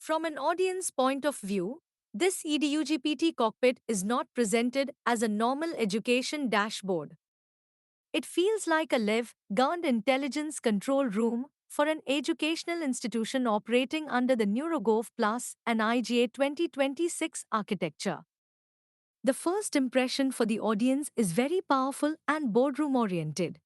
From an audience point of view, this EduGPT cockpit is not presented as a normal education dashboard. It feels like a live, governed intelligence control room for an educational institution operating under the NeuroGov Plus and IGA 2026 architecture. The first impression for the audience is very powerful and boardroom oriented.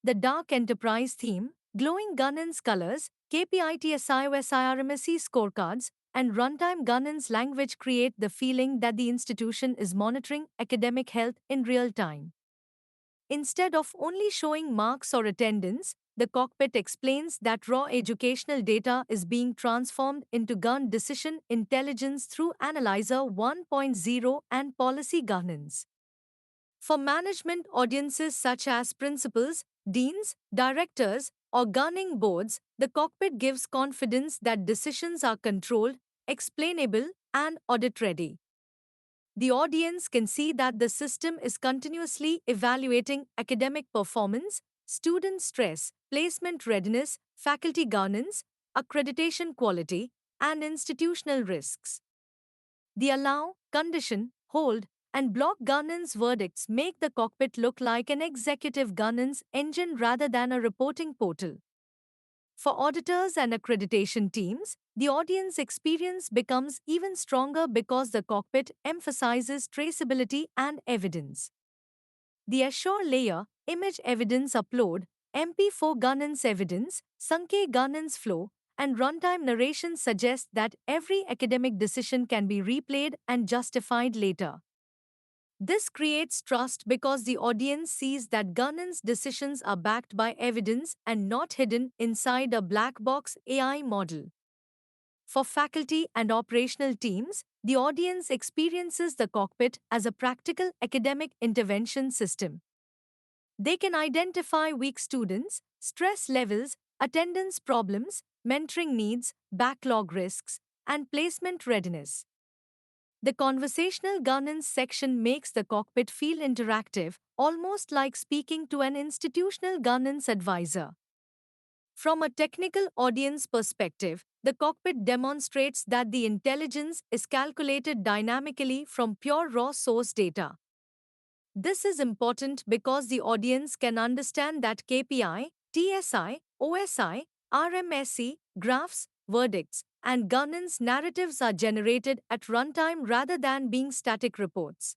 The dark enterprise theme, glowing governance colors, KPITSIOSIRMSE scorecards, and runtime governance language create the feeling that the institution is monitoring academic health in real time. Instead of only showing marks or attendance, the cockpit explains that raw educational data is being transformed into governed decision intelligence through Analyzer 1.0 and policy governance. For management audiences such as principals, deans, directors, or governing boards, the cockpit gives confidence that decisions are controlled, explainable, and audit ready. The audience can see that the system is continuously evaluating academic performance, student stress, placement readiness, faculty governance, accreditation quality, and institutional risks. The allow, condition, hold, and block governance verdicts make the cockpit look like an executive governance engine rather than a reporting portal. For auditors and accreditation teams, the audience experience becomes even stronger because the cockpit emphasizes traceability and evidence. The Assure layer, image evidence upload, MP4 governance evidence, Sankey governance flow, and runtime narration suggest that every academic decision can be replayed and justified later. This creates trust because the audience sees that governance decisions are backed by evidence and not hidden inside a black box AI model. For faculty and operational teams, the audience experiences the cockpit as a practical academic intervention system. They can identify weak students, stress levels, attendance problems, mentoring needs, backlog risks, and placement readiness. The conversational governance section makes the cockpit feel interactive, almost like speaking to an institutional governance advisor. From a technical audience perspective, the cockpit demonstrates that the intelligence is calculated dynamically from pure raw source data. This is important because the audience can understand that KPI, TSI, OSI, RMSE, graphs, verdicts, and governance narratives are generated at runtime rather than being static reports.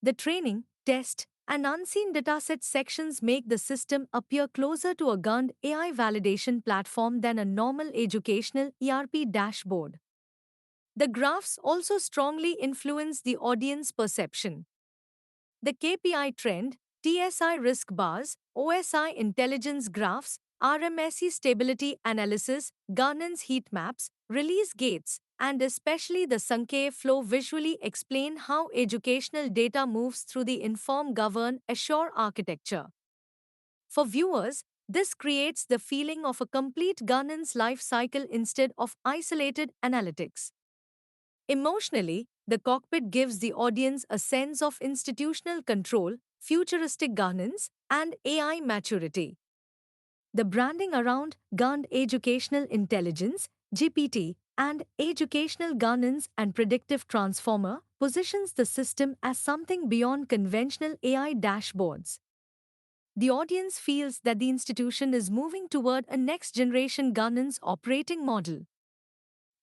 The training, test, and unseen dataset sections make the system appear closer to a governed AI validation platform than a normal educational ERP dashboard. The graphs also strongly influence the audience perception. The KPI trend, TSI risk bars, OSI intelligence graphs, RMSE stability analysis, governance heat maps, release gates, and especially the Sankey flow visually explain how educational data moves through the inform govern assure architecture. For viewers, this creates the feeling of a complete governance life cycle instead of isolated analytics. Emotionally, the cockpit gives the audience a sense of institutional control, futuristic governance, and AI maturity. The branding around Governed Educational Intelligence, GPT, and Educational Governance and Predictive Transformer positions the system as something beyond conventional AI dashboards. The audience feels that the institution is moving toward a next generation governance operating model.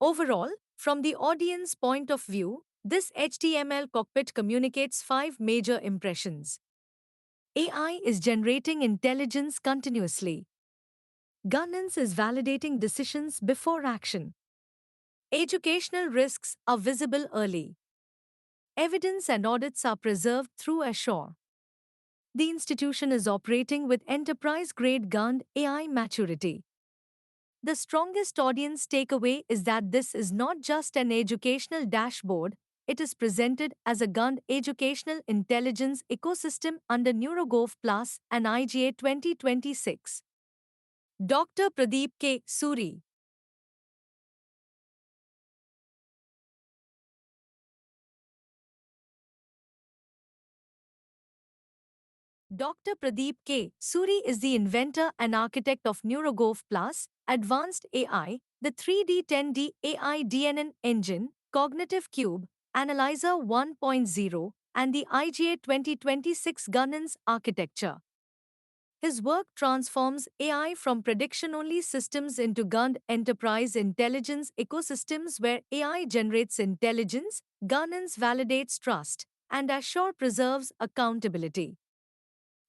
Overall, from the audience point of view, this HTML cockpit communicates five major impressions. AI is generating intelligence continuously. Governance is validating decisions before action. Educational risks are visible early. Evidence and audits are preserved through Assure. The institution is operating with enterprise-grade governed AI maturity. The strongest audience takeaway is that this is not just an educational dashboard, it is presented as a governed educational intelligence ecosystem under NeuroGov Plus and IGA 2026. Dr. Pradeep K. Suri. Dr. Pradeep K. Suri is the inventor and architect of NeuroGov Plus, Advanced AI, the 3D 10D AI DNN engine, Cognitive Cube, Analyzer 1.0, and the IGA 2026 governance architecture. His work transforms AI from prediction only systems into governed enterprise intelligence ecosystems where AI generates intelligence, governance validates trust, and assure preserves accountability.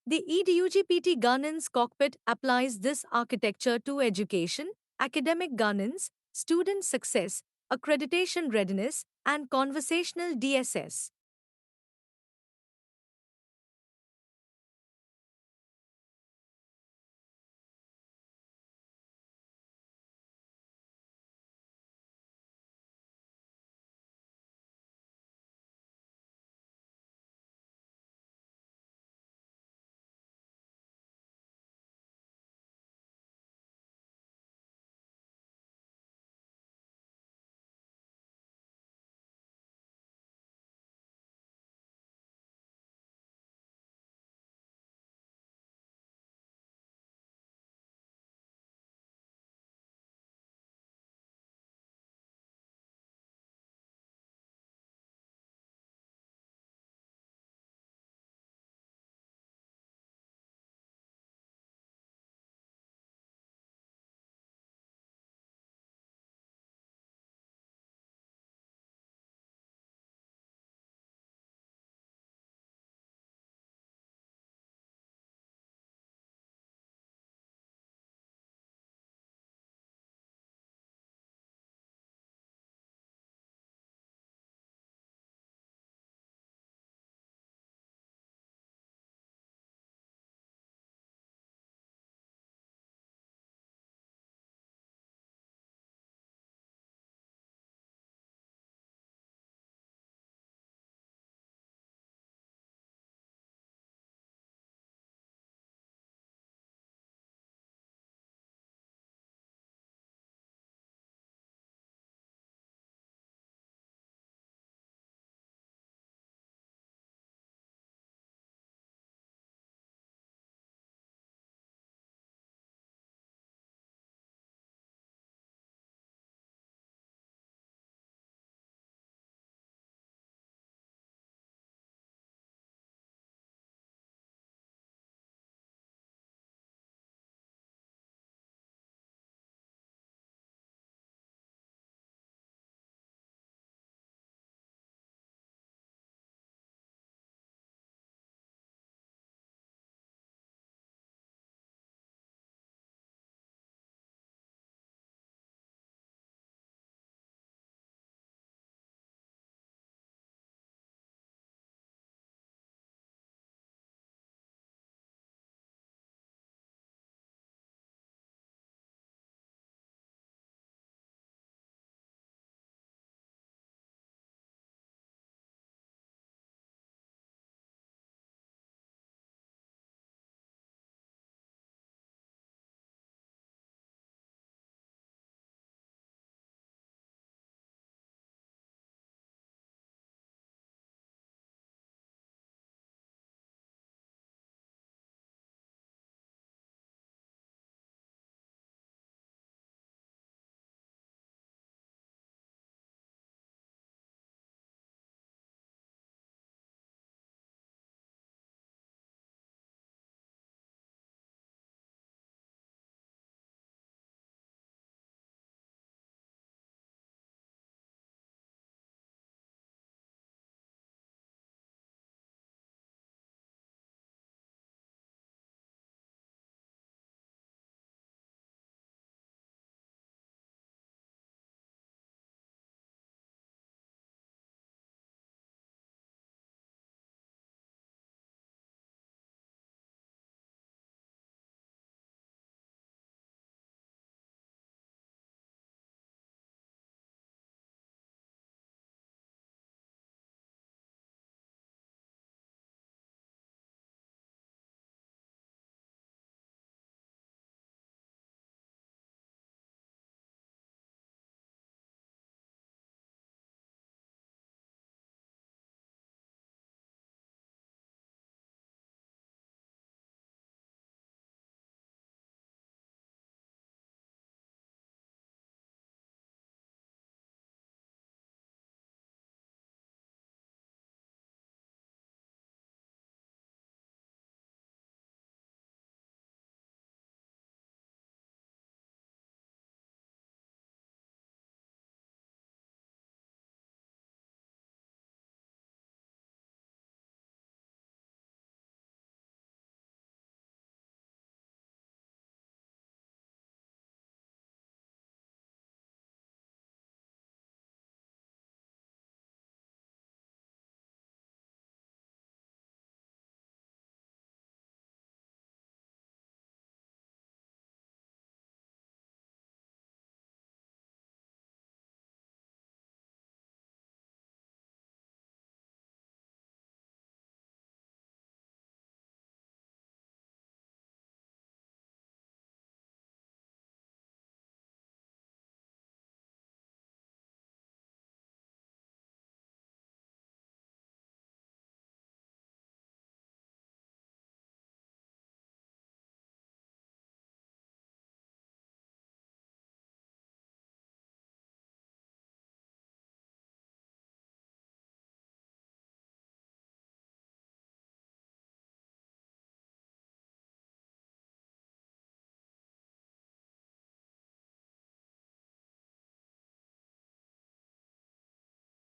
The EDUGPT governance cockpit applies this architecture to education, academic governance, student success, accreditation readiness, and conversational DSS.